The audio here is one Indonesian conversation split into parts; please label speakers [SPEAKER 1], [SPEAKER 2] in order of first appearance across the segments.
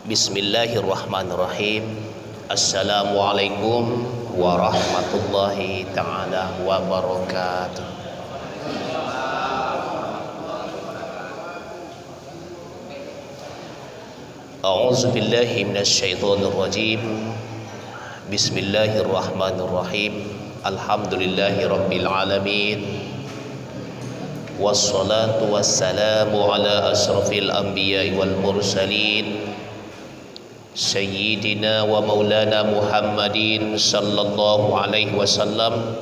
[SPEAKER 1] Bismillahirrahmanirrahim. Assalamualaikum warahmatullahi ta'ala wabarakatuh. A'udzu billahi minasyaitonir rajim. Bismillahirrahmanirrahim. Alhamdulillahi rabbil alamin. Wassalatu wassalamu ala asrafil anbiya'i wal mursalin Sayyidina wa maulana Muhammadin sallallahu alaihi wasallam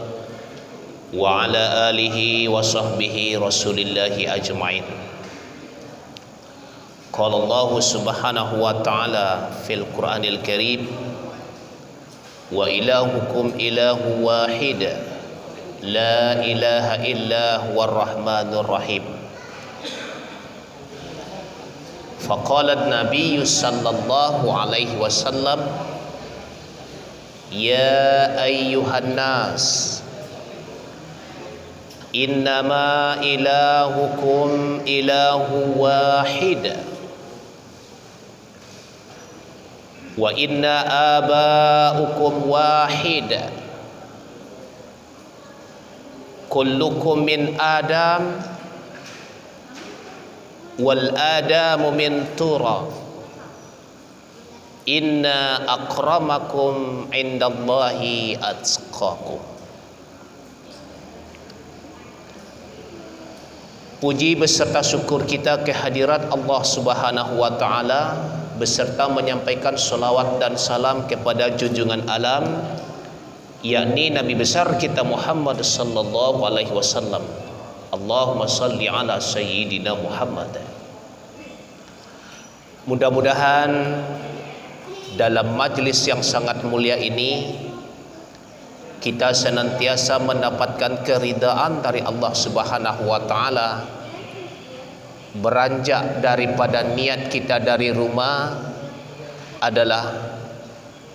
[SPEAKER 1] wa ala alihi wa sahbihi rasulillahi ajma'in. Qala Allah subhanahu wa ta'ala fil Qur'anil Karim, wa ilahukum ilahu wahid la ilaha illa huwar rahmanur rahim. Faqala an-nabiy sallallahu alaihi wasallam, ya ayyuhan nas, innama ilahukum ilahu wahid wa inna aba'ukum wahid, kullukum min Adam wal Adamu min tura, inna akramakum indallahi atqakum. Puji beserta syukur kita kehadirat Allah subhanahu wa ta'ala, beserta menyampaikan salawat dan salam kepada junjungan alam, yakni Nabi besar kita Muhammad sallallahu alaihi wasallam. Allahumma salli ala sayyidina Muhammad. Mudah-mudahan dalam majlis yang sangat mulia ini kita senantiasa mendapatkan keridaan dari Allah subhanahu wa ta'ala, beranjak daripada niat kita dari rumah adalah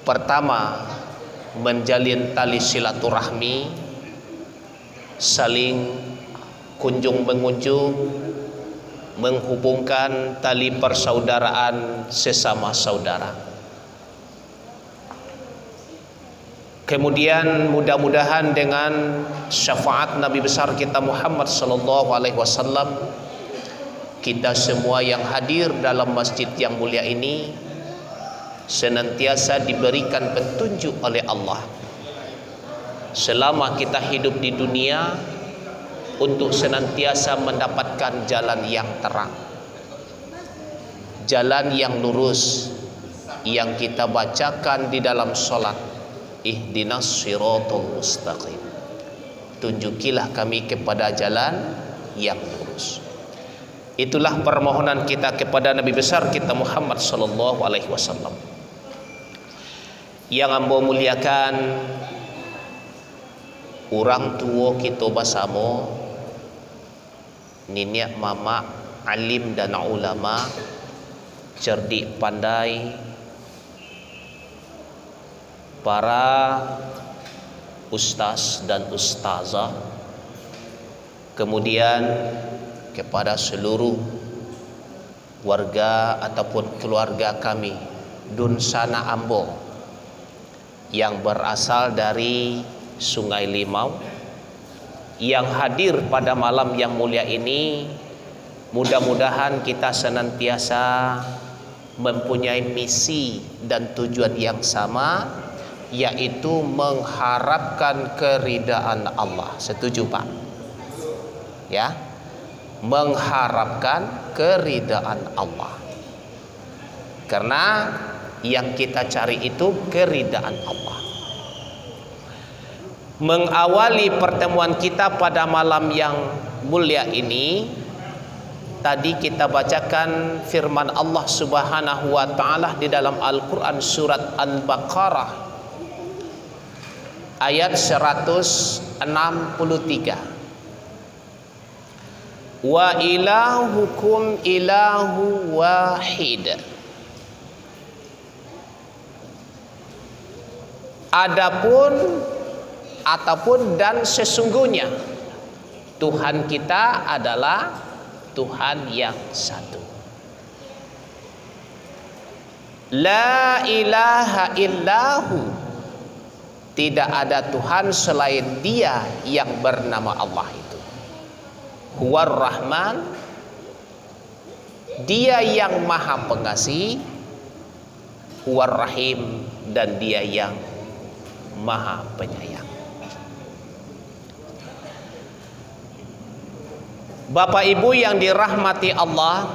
[SPEAKER 1] pertama, menjalin tali silaturahmi, saling kunjung mengunjung, menghubungkan tali persaudaraan sesama saudara. Kemudian mudah-mudahan dengan syafaat Nabi besar kita Muhammad sallallahu alaihi wasallam, kita semua yang hadir dalam masjid yang mulia ini senantiasa diberikan petunjuk oleh Allah selama kita hidup di dunia, untuk senantiasa mendapatkan jalan yang terang, jalan yang lurus yang kita bacakan di dalam solat, ihdinas siratal mustaqim, tunjukilah kami kepada jalan yang lurus. Itulah permohonan kita kepada Nabi besar kita Muhammad sallallahu alaihi wasallam. Yang ambo muliakan, orang tua kita bersama, nenek mama, alim dan ulama, cerdik pandai, para ustaz dan ustazah, kemudian kepada seluruh warga ataupun keluarga kami Dunsana Ambo yang berasal dari Sungai Limau, yang hadir pada malam yang mulia ini. Mudah-mudahan kita senantiasa mempunyai misi dan tujuan yang sama, yaitu mengharapkan keridaan Allah. Setuju Pak? Ya, mengharapkan keridaan Allah, karena yang kita cari itu keridaan Allah. Mengawali pertemuan kita pada malam yang mulia ini, tadi kita bacakan firman Allah subhanahu wa ta'ala di dalam Al-Quran surat Al-Baqarah ayat 163. Wa ilahukum ilahu wahid. Adapun ataupun dan sesungguhnya Tuhan kita adalah Tuhan yang satu. La ilaha illahu, tidak ada Tuhan selain Dia yang bernama Allah itu. Huwar Rahman, Dia yang Maha Pengasih. Huwar Rahim, dan Dia yang Maha Penyayang. Bapak Ibu yang dirahmati Allah,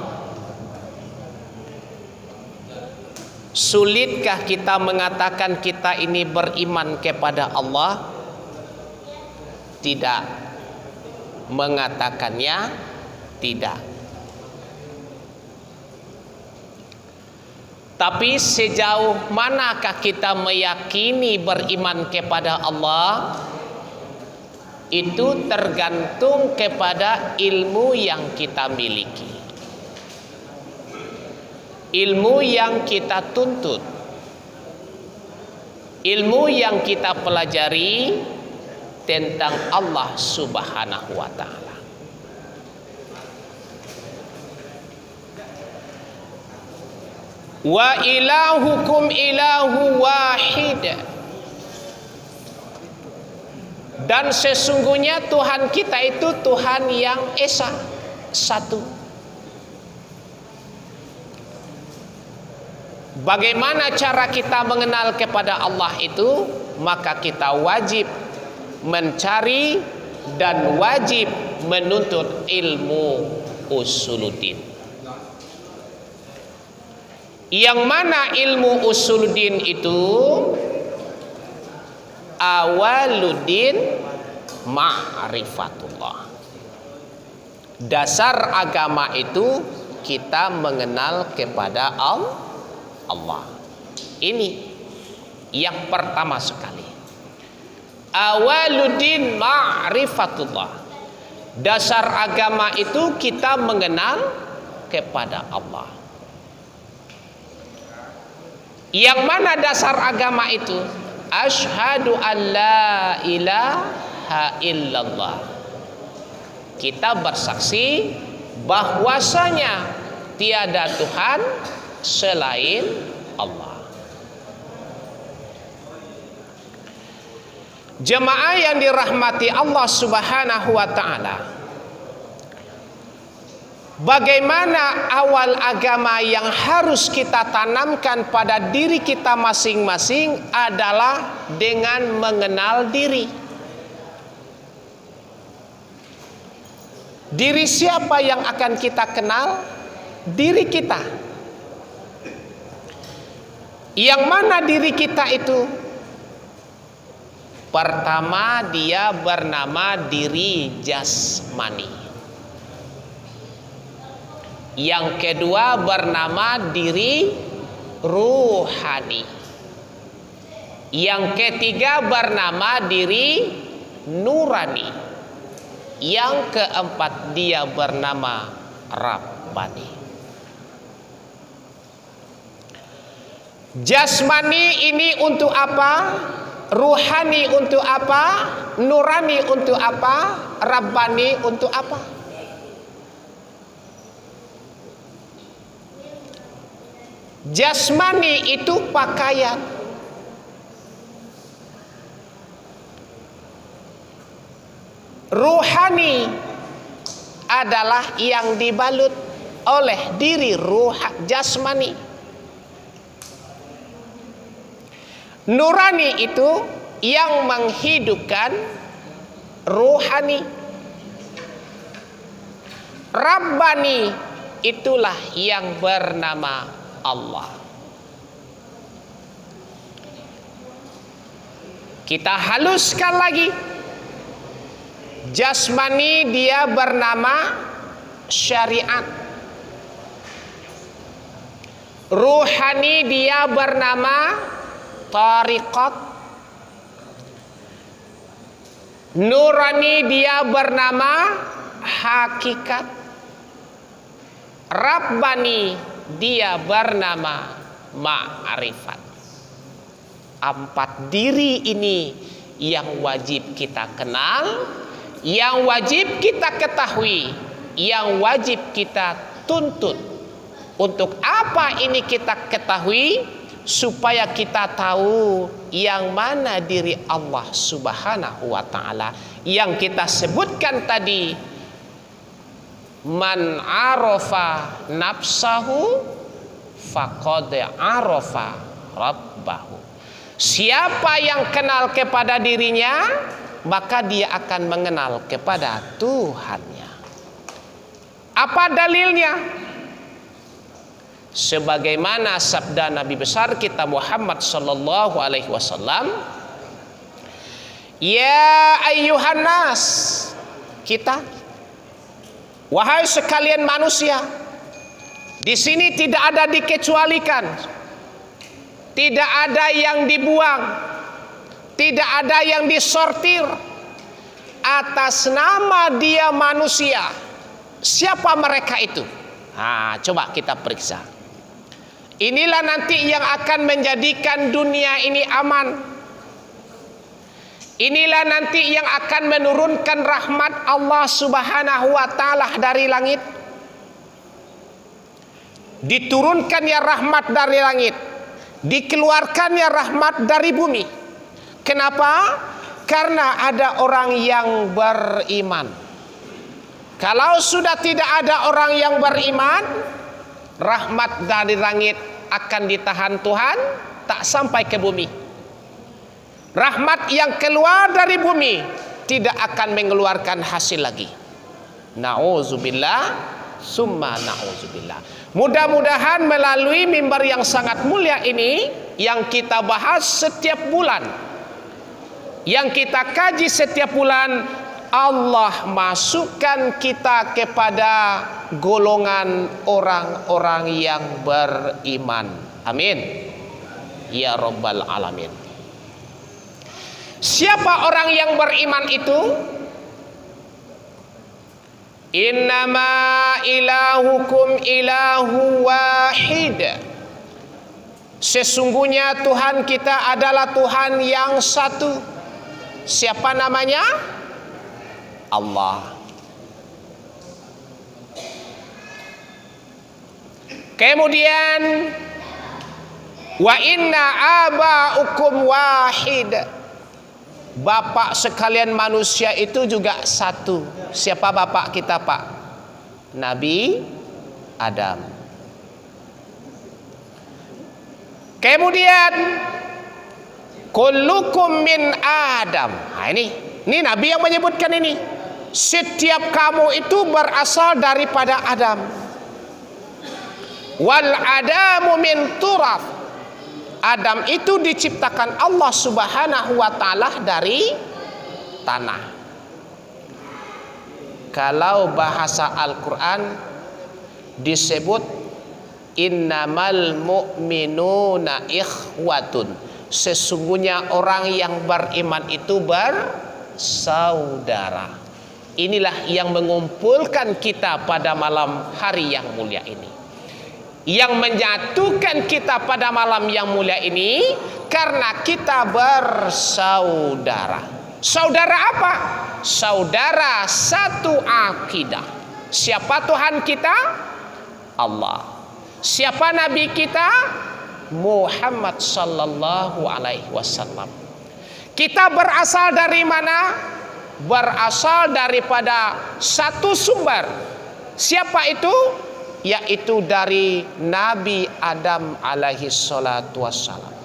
[SPEAKER 1] sulitkah kita mengatakan kita ini beriman kepada Allah? Tidak. Mengatakannya tidak. Tapi sejauh manakah kita meyakini beriman kepada Allah? Itu tergantung kepada ilmu yang kita miliki, ilmu yang kita tuntut, ilmu yang kita pelajari tentang Allah Subhanahu wa Ta'ala. Wa ilahukum ilahu wahid, dan sesungguhnya Tuhan kita itu Tuhan yang esa, satu. Bagaimana cara kita mengenal kepada Allah itu? Maka kita wajib mencari dan wajib menuntut ilmu usuluddin. Yang mana ilmu usuluddin itu? Awaluddin ma'rifatullah. Dasar agama itu kita mengenal kepada Allah. Ini yang pertama sekali. Awaluddin ma'rifatullah. Dasar agama itu kita mengenal kepada Allah. Yang mana dasar agama itu? Asyhadu an la ilaha illallah. Kita bersaksi bahwasanya tiada Tuhan selain Allah. Jemaah yang dirahmati Allah Subhanahu wa Ta'ala, bagaimana awal agama yang harus kita tanamkan pada diri kita masing-masing adalah dengan mengenal diri. Diri siapa yang akan kita kenal? Diri kita. Yang mana diri kita itu? Pertama, dia bernama diri jasmani. Yang kedua bernama diri ruhani. Yang ketiga bernama diri nurani. Yang keempat dia bernama rabbani. Jasmani ini untuk apa? Ruhani untuk apa? Nurani untuk apa? Rabbani untuk apa? Jasmani itu pakaian. Ruhani adalah yang dibalut oleh diri jasmani. Nurani itu yang menghidupkan ruhani. Rabbani itulah yang bernama Allah. Kita haluskan lagi. Jasmani dia bernama syariat. Ruhani dia bernama tariqat. Nurani dia bernama hakikat. Rabbani dia bernama ma'rifat. 4 diri ini yang wajib kita kenal, yang wajib kita ketahui, yang wajib kita tuntut Untuk apa ini kita ketahui? Supaya kita tahu yang mana diri Allah Subhanahu wa ta'ala. Yang kita sebutkan tadi, man arafa nafsahu faqad arafa rabbahu. Siapa yang kenal kepada dirinya, maka dia akan mengenal kepada Tuhannya. Apa dalilnya? Sebagaimana sabda Nabi besar kita Muhammad sallallahu alaihi wasallam, ya ayyuhan nas, kita, wahai sekalian manusia. Di sini tidak ada dikecualikan, tidak ada yang dibuang, tidak ada yang disortir. Atas nama dia manusia. Siapa mereka itu? Coba kita periksa. Inilah nanti yang akan menjadikan dunia ini aman. Inilah nanti yang akan menurunkan rahmat Allah Subhanahu wa ta'ala dari langit. Diturunkannya rahmat dari langit, dikeluarkannya rahmat dari bumi. Kenapa? Karena ada orang yang beriman. Kalau sudah tidak ada orang yang beriman, rahmat dari langit akan ditahan Tuhan, tak sampai ke bumi. Rahmat yang keluar dari bumi tidak akan mengeluarkan hasil lagi. Na'udzubillah, summa na'udzubillah. Mudah-mudahan melalui mimbar yang sangat mulia ini, yang kita bahas setiap bulan, yang kita kaji setiap bulan, Allah masukkan kita kepada golongan orang-orang yang beriman. Amin ya rabbal alamin. Siapa orang yang beriman itu? Innama ilahukum ilahu wahid. Sesungguhnya Tuhan kita adalah Tuhan yang satu. Siapa namanya? Allah. Kemudian wa inna aba'ukum wahid. Bapak sekalian manusia itu juga satu. Siapa bapak kita, Pak? Nabi Adam. Kemudian kullukum min Adam. Ini Nabi yang menyebutkan ini. Setiap kamu itu berasal daripada Adam. Wal adamu min turab. Adam itu diciptakan Allah Subhanahu wa ta'ala dari tanah. Kalau bahasa Al-Quran disebut innamal mu'minuna ikhwatun. Sesungguhnya orang yang beriman itu bersaudara. Inilah yang mengumpulkan kita pada malam hari yang mulia ini. Yang menyatukan kita pada malam yang mulia ini karena kita bersaudara. Saudara apa? Saudara satu akidah. Siapa Tuhan kita? Allah. Siapa Nabi kita? Muhammad sallallahu alaihi wasallam. Kita berasal dari mana? Berasal daripada satu sumber. Siapa itu? Yaitu dari Nabi Adam alaihi salatu wassalam.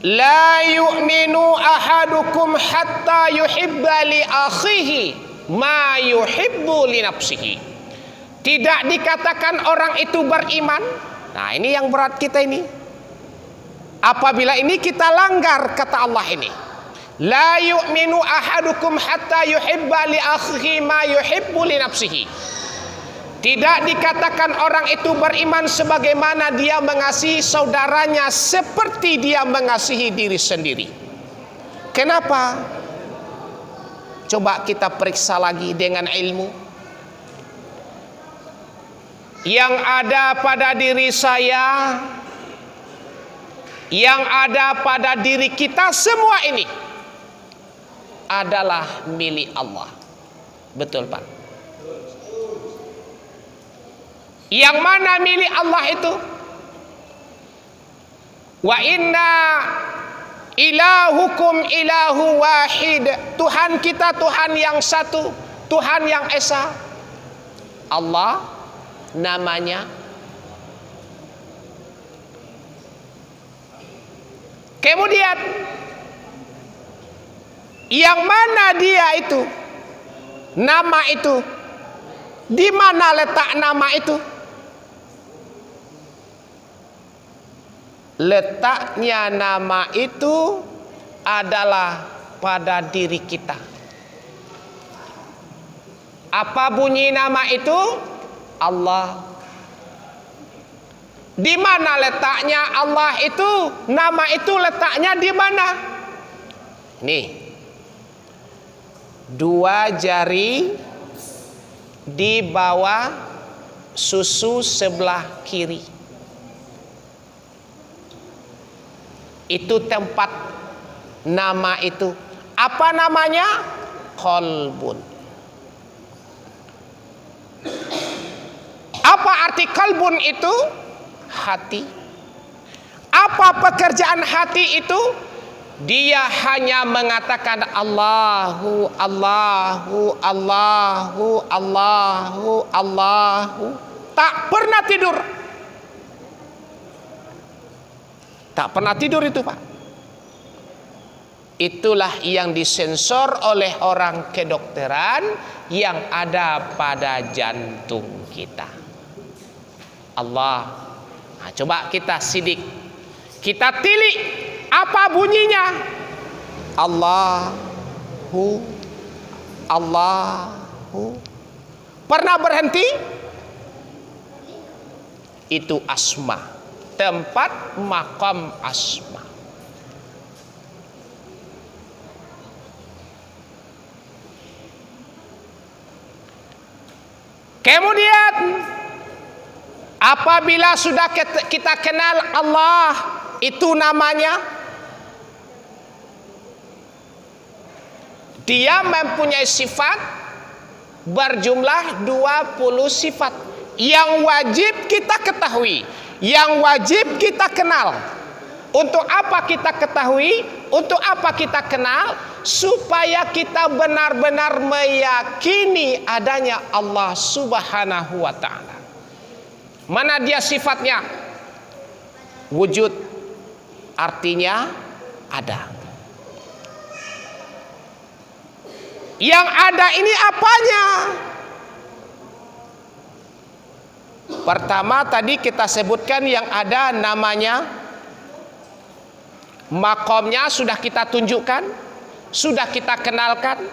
[SPEAKER 1] La yu'minu ahadukum hatta yuhibba li akhihi ma yuhibbu li nafsihi. Tidak dikatakan orang itu beriman. Nah, ini yang berat kita ini. Apabila ini kita langgar kata Allah ini. La yu'minu ahadukum hatta yuhibba li akhihi ma yuhibbu li nafsihi. Tidak dikatakan orang itu beriman sebagaimana dia mengasihi saudaranya seperti dia mengasihi diri sendiri. Kenapa? Coba kita periksa lagi dengan ilmu. Yang ada pada diri saya, yang ada pada diri kita semua ini adalah milik Allah. Betul, Pak? Yang mana milik Allah itu? Wa inna ilahukum ilahu wahid. Tuhan kita Tuhan yang satu, Tuhan yang esa. Allah namanya. Kemudian yang mana dia itu? Nama itu. Di mana letak nama itu? Letaknya nama itu adalah pada diri kita. Apa bunyi nama itu? Allah. Di mana letaknya Allah itu? Nama itu letaknya di mana? Nih. 2 jari di bawah susu sebelah kiri. Itu tempat nama itu. Apa namanya? Qalbun. Apa arti qalbun itu? Hati. Apa pekerjaan hati itu? Dia hanya mengatakan Allahu, Allahu, Allahu, Allahu, Allahu. Tak pernah tidur. Tak pernah tidur itu, Pak. Itulah yang disensor oleh orang kedokteran yang ada pada jantung kita. Allah. Nah, coba kita sidik. Kita tilik. Apa bunyinya? Allahu, Allahu. Pernah berhenti? Itu asma. Tempat makam asma. Kemudian apabila sudah kita kenal Allah, itu namanya, dia mempunyai sifat berjumlah 20 sifat yang wajib kita ketahui, yang wajib kita kenal. Untuk apa kita ketahui? Untuk apa kita kenal? Supaya kita benar-benar meyakini adanya Allah Subhanahu wa ta'ala. Mana dia sifatnya? Wujud, artinya ada. Yang ada ini apanya? Pertama tadi kita sebutkan yang ada namanya, makomnya sudah kita tunjukkan, sudah kita kenalkan.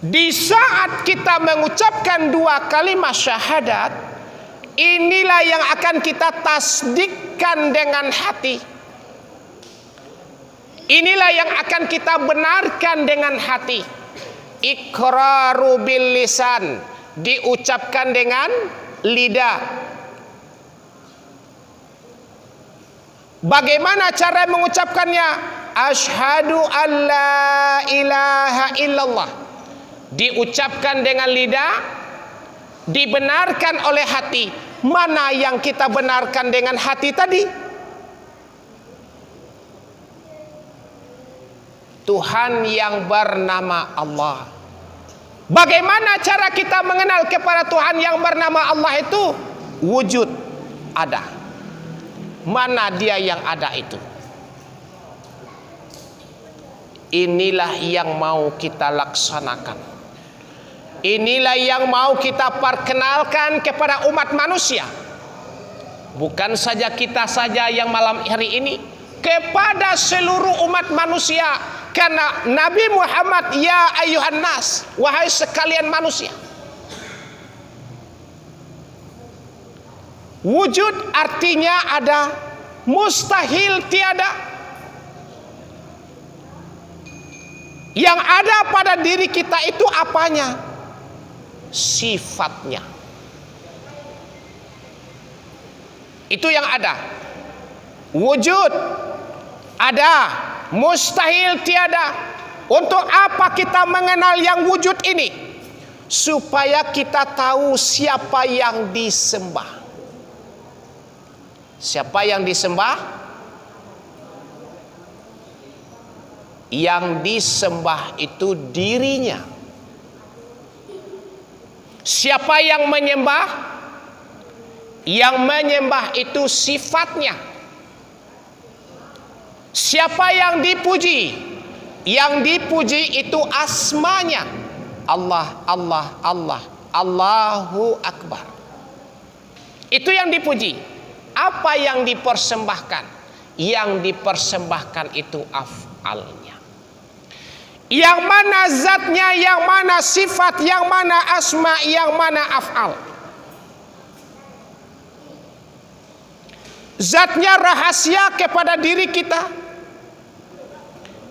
[SPEAKER 1] Di saat kita mengucapkan 2 kalimat syahadat, inilah yang akan kita tasdikkan dengan hati. Inilah yang akan kita benarkan dengan hati. Iqraru bil lisan, diucapkan dengan lidah. Bagaimana cara mengucapkannya? Asyhadu an la ilaha illallah. Diucapkan dengan lidah, dibenarkan oleh hati. Mana yang kita benarkan dengan hati tadi? Tuhan yang bernama Allah. Bagaimana cara kita mengenal kepada Tuhan yang bernama Allah itu? Wujud, ada. Mana dia yang ada itu? Inilah yang mau kita laksanakan. Inilah yang mau kita perkenalkan kepada umat manusia. Bukan saja kita saja yang malam hari ini, kepada seluruh umat manusia. Karena Nabi Muhammad, ya ayuhan nas, wahai sekalian manusia. Wujud artinya ada, mustahil tiada. Yang ada pada diri kita itu apanya? Sifatnya. Itu yang ada. Wujud ada, mustahil tiada.
[SPEAKER 2] Untuk apa kita mengenal yang wujud ini? Supaya kita tahu siapa yang disembah. Siapa yang disembah? Yang disembah itu dirinya. Siapa yang menyembah? Yang menyembah itu sifatnya. Siapa yang dipuji? Yang dipuji itu asmanya. Allah, Allah, Allah, Allahu Akbar. Itu yang dipuji. Apa yang dipersembahkan? Yang dipersembahkan itu af'alnya. Yang mana zatnya, yang mana sifat, yang mana asma, yang mana af'al. Zatnya rahasia kepada diri kita.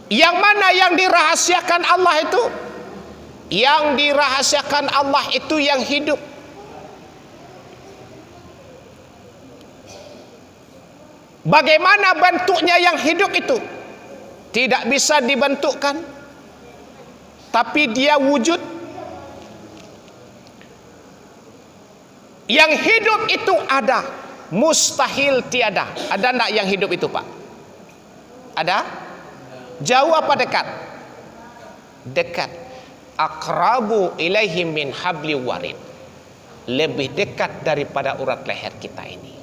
[SPEAKER 2] Yang mana yang dirahasiakan Allah itu? Yang dirahasiakan Allah itu yang hidup. Bagaimana bentuknya yang hidup itu? Tidak bisa dibentukkan, tapi dia wujud. Yang hidup itu ada, mustahil tiada. Ada enggak yang hidup itu, Pak? Ada? Jauh apa dekat? Dekat. Aqrabu ilaihi min habli warid. Lebih dekat daripada urat leher kita ini.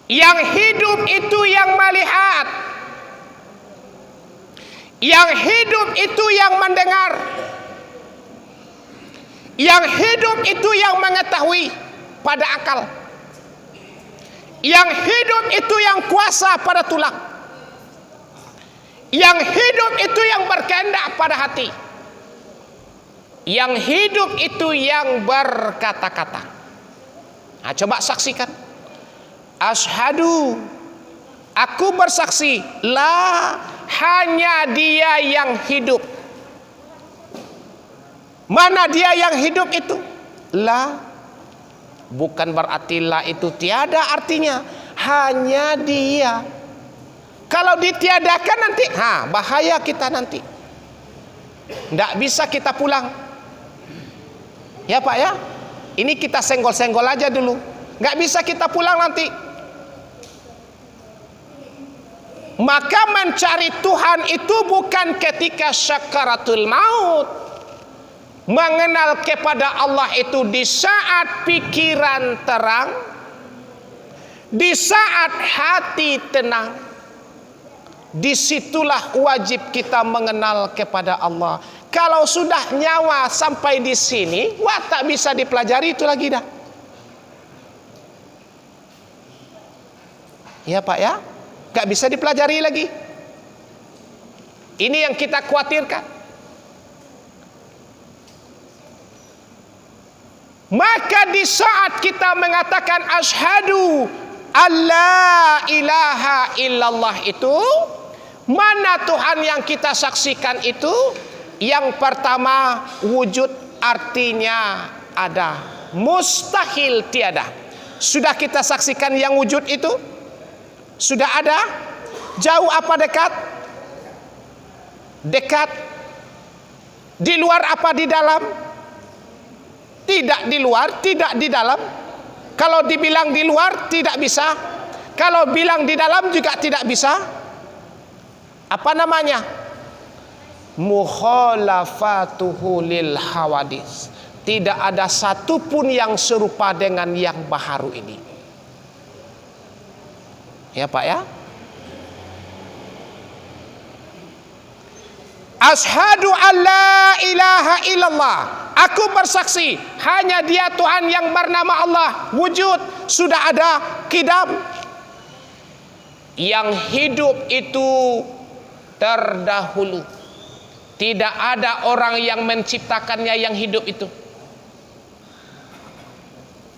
[SPEAKER 2] Yang hidup itu yang melihat. Yang hidup itu yang mendengar. Yang hidup itu yang mengetahui pada akal. Yang hidup itu yang kuasa pada tulang. Yang hidup itu yang berkehendak pada hati. Yang hidup itu yang berkata-kata. Nah, coba saksikan. Asyhadu, aku bersaksi, la, hanya dia yang hidup. Mana dia yang hidup itu? La. Bukan berarti la itu tiada, artinya hanya dia. Kalau ditiadakan nanti, bahaya kita nanti. Tidak bisa kita pulang. Ya Pak ya, ini kita senggol-senggol aja dulu. Nggak bisa kita pulang nanti. Maka mencari Tuhan itu bukan ketika syakaratul maut. Mengenal kepada Allah itu di saat pikiran terang, di saat hati tenang. Disitulah wajib kita mengenal kepada Allah. Kalau sudah nyawa sampai di sini, tak bisa dipelajari itu lagi dah. Ya Pak ya, gak bisa dipelajari lagi. Ini yang kita khawatirkan. Maka di saat kita mengatakan asyhadu alla ilaha illallah itu, mana Tuhan yang kita saksikan itu? Yang pertama, wujud artinya ada, mustahil tiada. Sudah kita saksikan yang wujud itu? Sudah ada? Jauh apa dekat? Dekat. Di luar apa di dalam? Tidak di luar, tidak di dalam. Kalau dibilang di luar tidak bisa. Kalau bilang di dalam juga tidak bisa. Apa namanya? Mukhalafatuhu lil hawadis. Tidak ada satupun yang serupa dengan yang baharu ini. Ya Pak ya. Asyhadu alla ilaha illallah. Aku bersaksi hanya dia Tuhan yang bernama Allah. Wujud, sudah ada, kidam. Yang hidup itu terdahulu. Tidak ada orang yang menciptakannya yang hidup itu.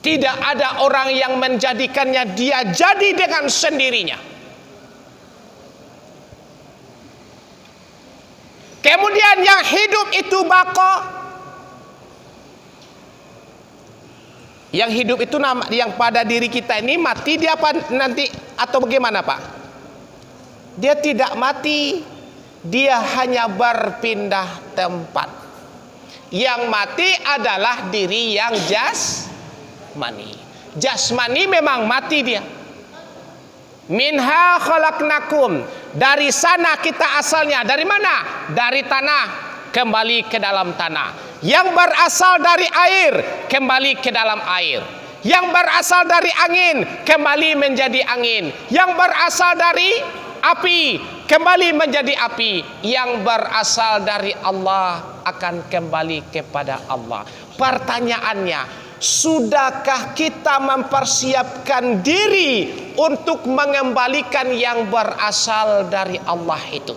[SPEAKER 2] Tidak ada orang yang menjadikannya, dia jadi dengan sendirinya. Kemudian yang hidup itu bako. Yang hidup itu yang pada diri kita ini mati dia apa nanti atau bagaimana Pak? Dia tidak mati. dia hanya berpindah tempat. Yang mati adalah diri yang jasmani. Jasmani memang mati dia. Minha khalaqnakum, dari sana kita asalnya. Dari mana? Dari tanah, kembali ke dalam tanah. Yang berasal dari air, kembali ke dalam air. Yang berasal dari angin, kembali menjadi angin. Yang berasal dari api, kembali menjadi api. Yang berasal dari Allah akan kembali kepada Allah. Pertanyaannya, sudahkah kita mempersiapkan diri untuk mengembalikan yang berasal dari Allah itu?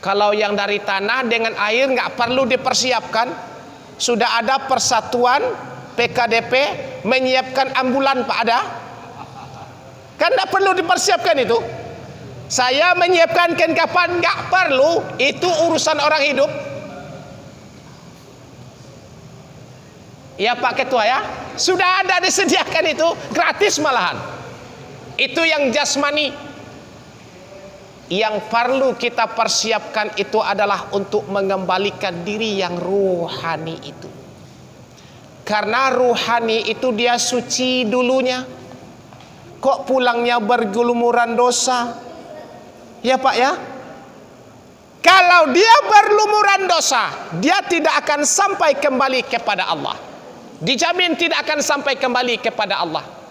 [SPEAKER 2] Kalau yang dari tanah dengan air nggak perlu dipersiapkan. Sudah ada persatuan PKDP menyiapkan ambulan, Pak, ada? Kan nggak perlu dipersiapkan itu. Saya menyiapkan kapan, nggak perlu. Itu urusan orang hidup. Ya Pak Ketua ya, sudah ada disediakan itu, gratis malahan. Itu yang jasmani. Yang perlu kita persiapkan itu adalah untuk mengembalikan diri yang ruhani itu. Karena ruhani itu dia suci dulunya. Kok pulangnya bergelumuran dosa? Ya Pak ya. Kalau dia berlumuran dosa, dia tidak akan sampai kembali kepada Allah. Dijamin tidak akan sampai kembali kepada Allah.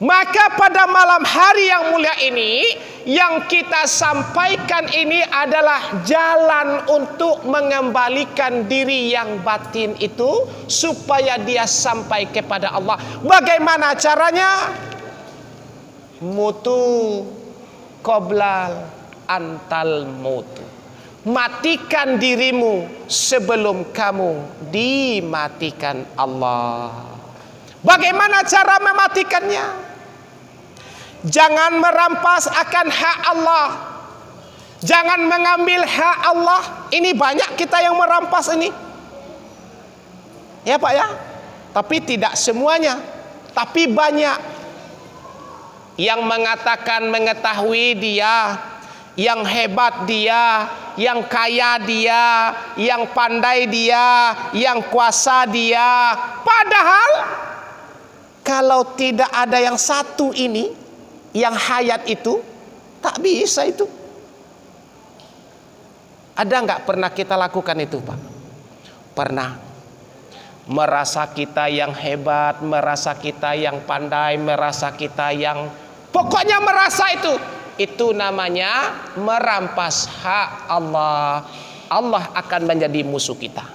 [SPEAKER 2] Maka pada malam hari yang mulia ini, yang kita sampaikan ini adalah jalan untuk mengembalikan diri yang batin itu supaya dia sampai kepada Allah. Bagaimana caranya? Mutu qoblal antal mutu. Matikan dirimu sebelum kamu dimatikan Allah. Bagaimana cara mematikannya? Jangan merampas akan hak Allah. Jangan mengambil hak Allah. Ini banyak kita yang merampas ini. Ya Pak ya. Tapi tidak semuanya. Tapi banyak. Yang mengatakan mengetahui dia, yang hebat dia, yang kaya dia, yang pandai dia, yang kuasa dia. Padahal kalau tidak ada yang satu ini, yang hayat itu, tak bisa itu. Ada nggak pernah kita lakukan itu Pak? Pernah. Merasa kita yang hebat, merasa kita yang pandai, merasa kita yang, pokoknya merasa itu. Itu namanya merampas hak Allah. Allah akan menjadi musuh kita.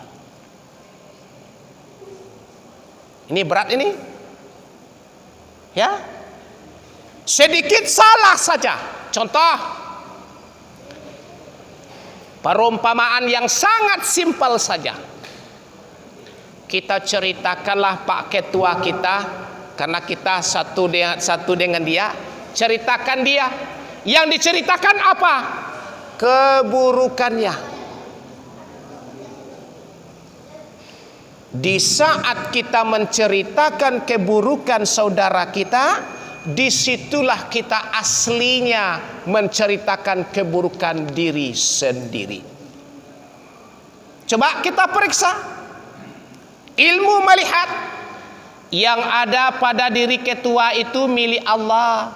[SPEAKER 2] Ini berat ini. Ya. Sedikit salah saja. Contoh. Perumpamaan yang sangat simpel saja. Kita ceritakanlah Pak Ketua kita, karena kita satu dengan dia, ceritakan dia. Yang diceritakan apa? Keburukannya. Di saat kita menceritakan keburukan saudara kita, disitulah kita aslinya menceritakan keburukan diri sendiri. Coba kita periksa. Ilmu melihat yang ada pada diri ketua itu milik Allah.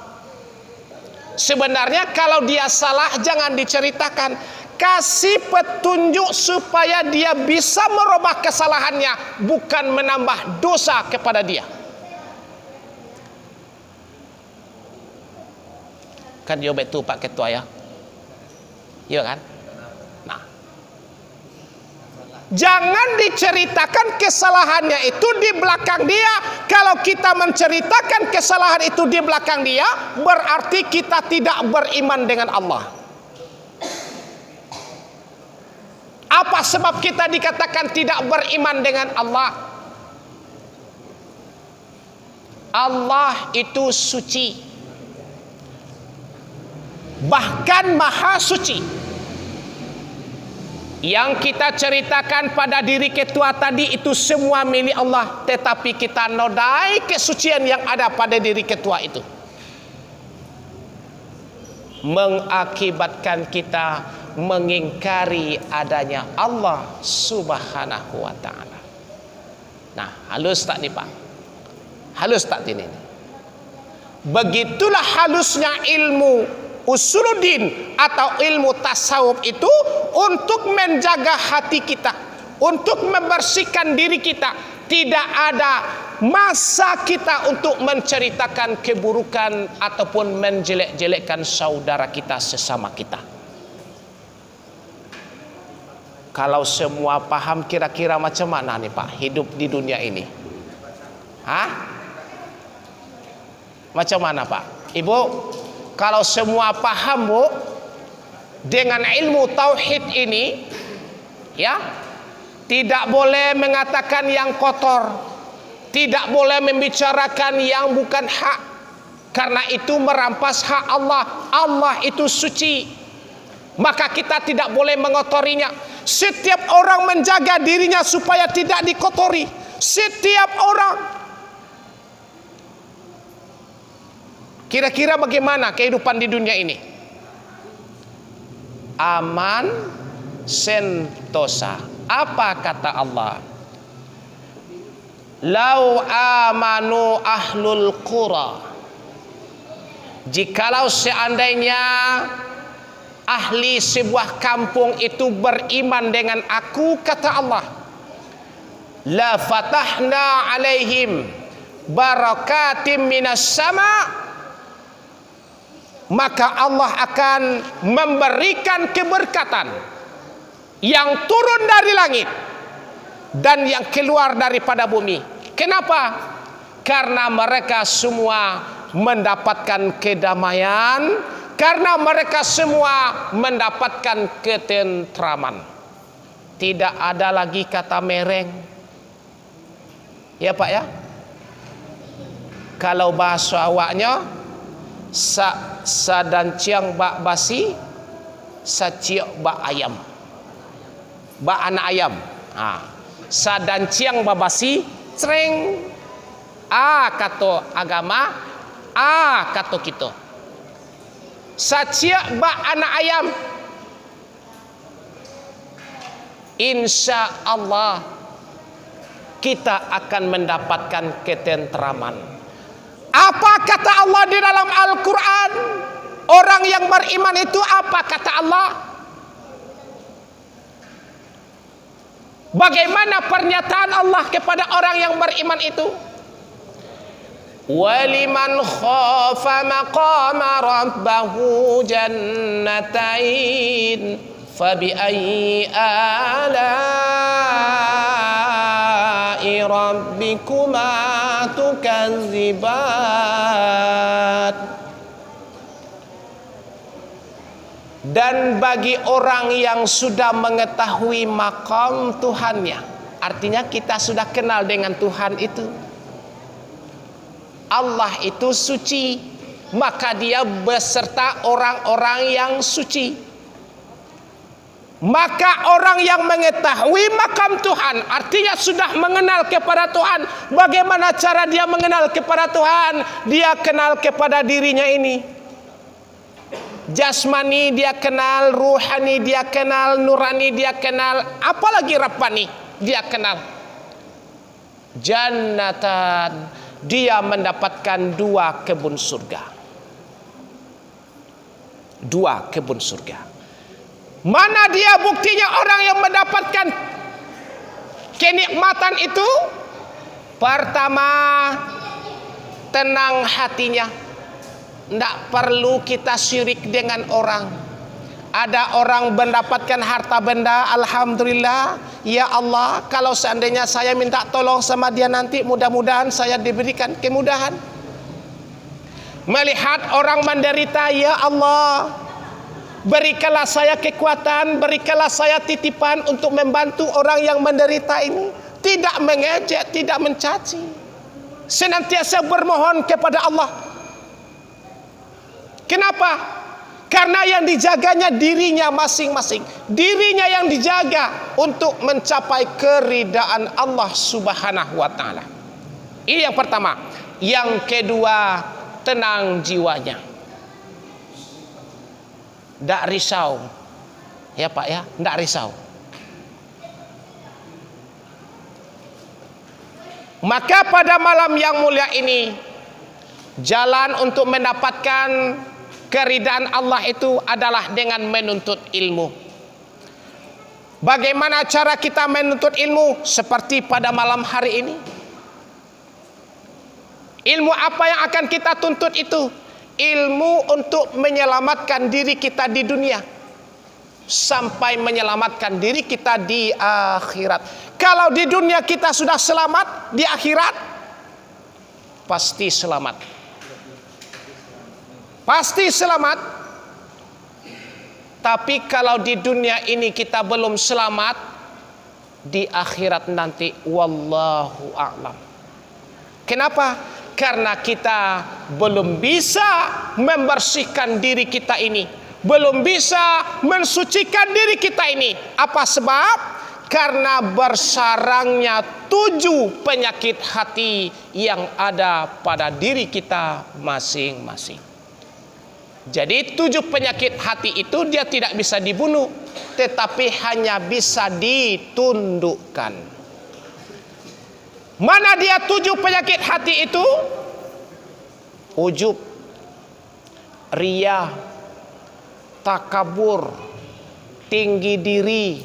[SPEAKER 2] Sebenarnya kalau dia salah jangan diceritakan. Kasih petunjuk supaya dia bisa merubah kesalahannya, bukan menambah dosa kepada dia. Kan jawab itu Pak Ketua ya. Iya kan? Nah, jangan diceritakan kesalahannya itu di belakang dia. Kalau kita menceritakan kesalahan itu di belakang dia, berarti kita tidak beriman dengan Allah. Apa sebab kita dikatakan tidak beriman dengan Allah? Allah itu suci, bahkan maha suci. Yang kita ceritakan pada diri ketua tadi itu semua milik Allah, tetapi kita nodai kesucian yang ada pada diri ketua itu, mengakibatkan kita mengingkari adanya Allah Subhanahu wa ta'ala. Nah, halus tak nih Pak? Halus tak ini? Begitulah halusnya ilmu usuluddin atau ilmu tasawuf itu untuk menjaga hati kita, untuk membersihkan diri kita. Tidak ada masa kita untuk menceritakan keburukan ataupun menjelek-jelekkan saudara kita sesama kita. Kalau semua paham, kira-kira macam mana nih Pak hidup di dunia ini? Hah? Macam mana Pak? Ibu, kalau semua paham Bu dengan ilmu tauhid ini, ya, tidak boleh mengatakan yang kotor, tidak boleh membicarakan yang bukan hak, karena itu merampas hak Allah. Allah itu suci, maka kita tidak boleh mengotorinya. Setiap orang menjaga dirinya supaya tidak dikotori. Setiap orang. Kira-kira bagaimana kehidupan di dunia ini? Aman sentosa. Apa kata Allah? Lau amanu ahlul qura. Jikalau seandainya ahli sebuah kampung itu beriman dengan aku, kata Allah, la fatahna alaihim barakatim minas sama, maka Allah akan memberikan keberkatan yang turun dari langit dan yang keluar daripada bumi. Kenapa? Karena mereka semua mendapatkan kedamaian, karena mereka semua mendapatkan ketentraman. Tidak ada lagi kata mereng. Ya Pak ya? Kalau bahasa awaknya, sa dan ciang bak basi, sa ciok bak ayam, bak anak ayam. Sa dan ciang bak basi, cereng. Kata agama, kata kita. Sa ciok bak anak ayam. Insya Allah kita akan mendapatkan ketentraman. Apa kata Allah di dalam Al-Quran? Orang yang beriman itu apa kata Allah? Bagaimana pernyataan Allah kepada orang yang beriman itu? Waliman khafa maqama rabbahu jannatain fabi ayyi ala'i rabbikuma tukadziban. Dan bagi orang yang sudah mengetahui maqam Tuhannya, artinya kita sudah kenal dengan Tuhan itu, Allah itu suci, maka dia beserta orang-orang yang suci. Maka orang yang mengetahui makam Tuhan, artinya sudah mengenal kepada Tuhan. Bagaimana cara dia mengenal kepada Tuhan? Dia kenal kepada dirinya ini. Jasmani dia kenal, ruhani dia kenal, nurani dia kenal, apalagi rabbani dia kenal. Jannatan, dia mendapatkan 2 kebun surga. 2 kebun surga. Mana dia buktinya orang yang mendapatkan kenikmatan itu? Pertama, tenang hatinya. Tidak perlu kita syirik dengan orang. Ada orang mendapatkan harta benda, alhamdulillah, ya Allah, kalau seandainya saya minta tolong sama dia nanti, mudah-mudahan saya diberikan kemudahan. Melihat orang menderita, ya Allah, berikanlah saya kekuatan, berikanlah saya titipan untuk membantu orang yang menderita ini. Tidak mengejek, tidak mencaci, senantiasa bermohon kepada Allah. Kenapa? Karena yang dijaganya dirinya masing-masing. Dirinya yang dijaga untuk mencapai keridaan Allah Subhanahu wa taala. Ini yang pertama. Yang kedua, tenang jiwanya. Ndak risau. Ya Pak ya, ndak risau. Maka pada malam yang mulia ini, jalan untuk mendapatkan keridaan Allah itu adalah dengan menuntut ilmu. Bagaimana cara kita menuntut ilmu? Seperti pada malam hari ini. Ilmu apa yang akan kita tuntut itu? Ilmu untuk menyelamatkan diri kita di dunia, sampai menyelamatkan diri kita di akhirat. Kalau di dunia kita sudah selamat, di akhirat pasti selamat. Pasti selamat. Tapi kalau di dunia ini kita belum selamat, di akhirat nanti wallahu a'lam. Kenapa? Karena kita belum bisa membersihkan diri kita ini, belum bisa mensucikan diri kita ini. Apa sebab? Karena bersarangnya 7 penyakit hati yang ada pada diri kita masing-masing. Jadi 7 penyakit hati itu dia tidak bisa dibunuh, tetapi hanya bisa ditundukkan. Mana dia 7 penyakit hati itu? Ujub, riya, takabur, tinggi diri,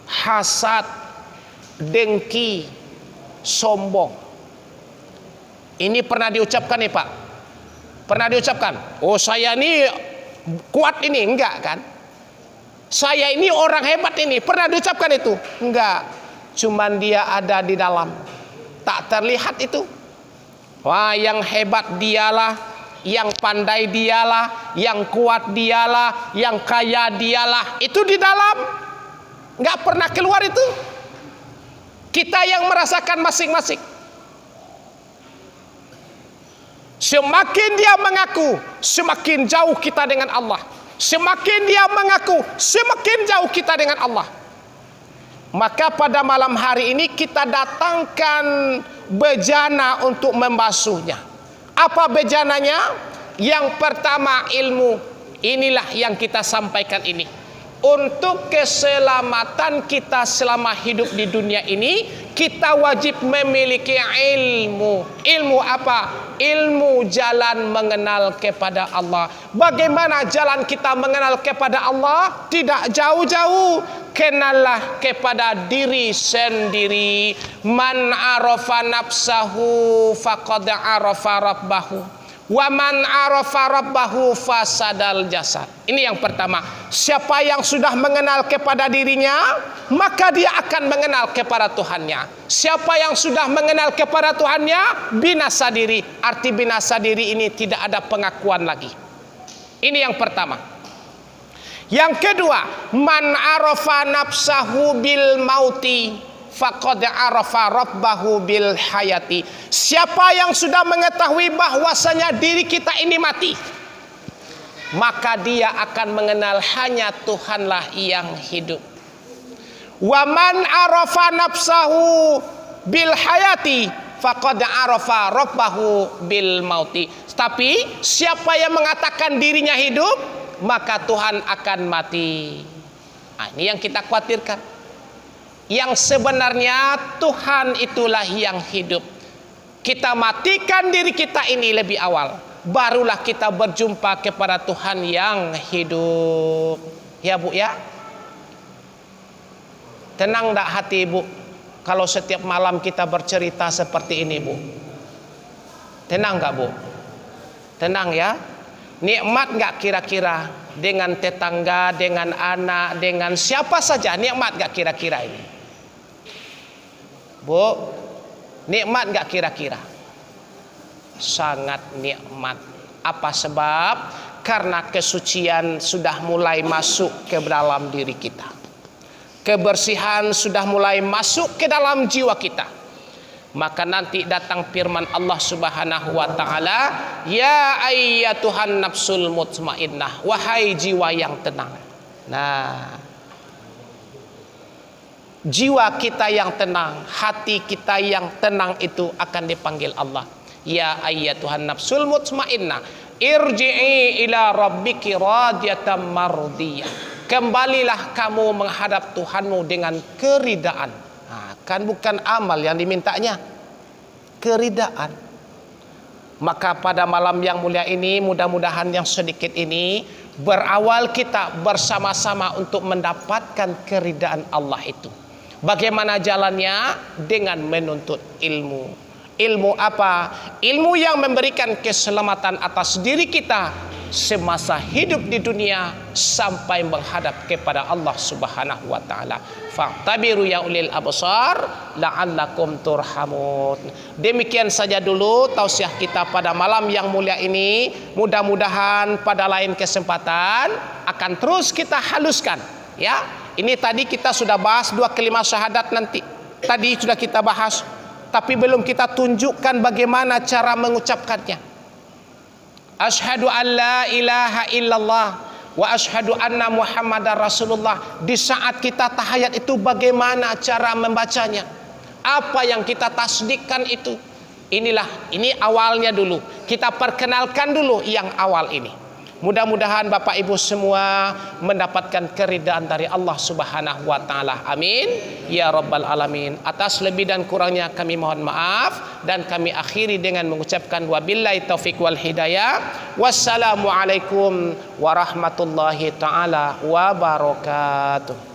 [SPEAKER 2] hasad, dengki, sombong. Ini pernah diucapkan nih Pak? Pernah diucapkan? Oh saya ini kuat ini, enggak kan? Saya ini orang hebat ini, pernah diucapkan itu? Enggak, cuman dia ada di dalam, tak terlihat itu. Wah, yang hebat dialah, yang pandai dialah, yang kuat dialah, yang kaya dialah. Itu di dalam, enggak pernah keluar itu. Kita yang merasakan masing-masing. Semakin dia mengaku, semakin jauh kita dengan Allah. Semakin dia mengaku, semakin jauh kita dengan Allah. Maka pada malam hari ini kita datangkan bejana untuk membasuhnya. Apa bejananya? Yang pertama ilmu. Inilah yang kita sampaikan ini. Untuk keselamatan kita selama hidup di dunia ini, kita wajib memiliki ilmu. Ilmu apa? Ilmu jalan mengenal kepada Allah. Bagaimana jalan kita mengenal kepada Allah? Tidak jauh-jauh. Kenallah kepada diri sendiri. Man arafa nafsahu faqad arafa rabbahu. Wa man arafa rabbahu fasadal jasad. Ini yang pertama. Siapa yang sudah mengenal kepada dirinya, maka dia akan mengenal kepada Tuhannya. Siapa yang sudah mengenal kepada Tuhannya, binasa diri. Arti binasa diri ini tidak ada pengakuan lagi. Ini yang pertama. Yang kedua, man arafa nafsahu bil mauti faqad arafa rabbahu bil hayati. Siapa yang sudah mengetahui bahwasanya diri kita ini mati, maka dia akan mengenal hanya Tuhanlah yang hidup. Wa man arafa nafsahu bil hayati faqad arafa rabbahu bil mauti. Tapi siapa yang mengatakan dirinya hidup, maka Tuhan akan mati. Nah, ini yang kita khawatirkan. Yang sebenarnya Tuhan itulah yang hidup. Kita matikan diri kita ini lebih awal, barulah kita berjumpa kepada Tuhan yang hidup. Ya Bu ya. Tenang tak hati Bu kalau setiap malam kita bercerita seperti ini Bu? Tenang gak Bu? Tenang ya. Nikmat gak kira-kira? Dengan tetangga, dengan anak, dengan siapa saja, nikmat gak kira-kira ini? Bu, nikmat gak kira-kira? Sangat nikmat. Apa sebab? Karena kesucian sudah mulai masuk ke dalam diri kita. Kebersihan sudah mulai masuk ke dalam jiwa kita. maka nanti datang firman Allah Subhanahu wa taala, ya ayyatuhan nafsul mutmainnah, wahai jiwa yang tenang. Nah, jiwa kita yang tenang, hati kita yang tenang itu akan dipanggil Allah. Ya ayyatuhan nafsul mutmainnah, irji'i ila rabbiki radiyatan mardiyah. Kembalilah kamu menghadap Tuhanmu dengan keridaan. Nah, kan bukan amal yang dimintanya, keridaan. Maka pada malam yang mulia ini, mudah-mudahan yang sedikit ini berawal kita bersama-sama untuk mendapatkan keridaan Allah itu. Bagaimana jalannya? Dengan menuntut ilmu. Ilmu apa? Ilmu yang memberikan keselamatan atas diri kita semasa hidup di dunia sampai menghadap kepada Allah Subhanahu wa taala. Fa'tabiru ya ulil absar la'allakum turhamun. Demikian saja dulu tausiah kita pada malam yang mulia ini. Mudah-mudahan pada lain kesempatan akan terus kita haluskan, ya. Ini tadi kita sudah bahas 2 kalimat syahadat nanti. Tadi sudah kita bahas, tapi belum kita tunjukkan bagaimana cara mengucapkannya. Asyhadu an la ilaha illallah wa asyhadu anna muhammadar rasulullah. Di saat kita tahayat itu bagaimana cara membacanya? Apa yang kita tasdikkan itu? Ini awalnya dulu. Kita perkenalkan dulu yang awal ini. Mudah-mudahan Bapak Ibu semua mendapatkan keridaan dari Allah Subhanahu wa taala. Amin ya rabbal alamin. Atas lebih dan kurangnya kami mohon maaf, dan kami akhiri dengan mengucapkan wabillahi taufik wal hidayah. Wassalamualaikum warahmatullahi taala wabarakatuh.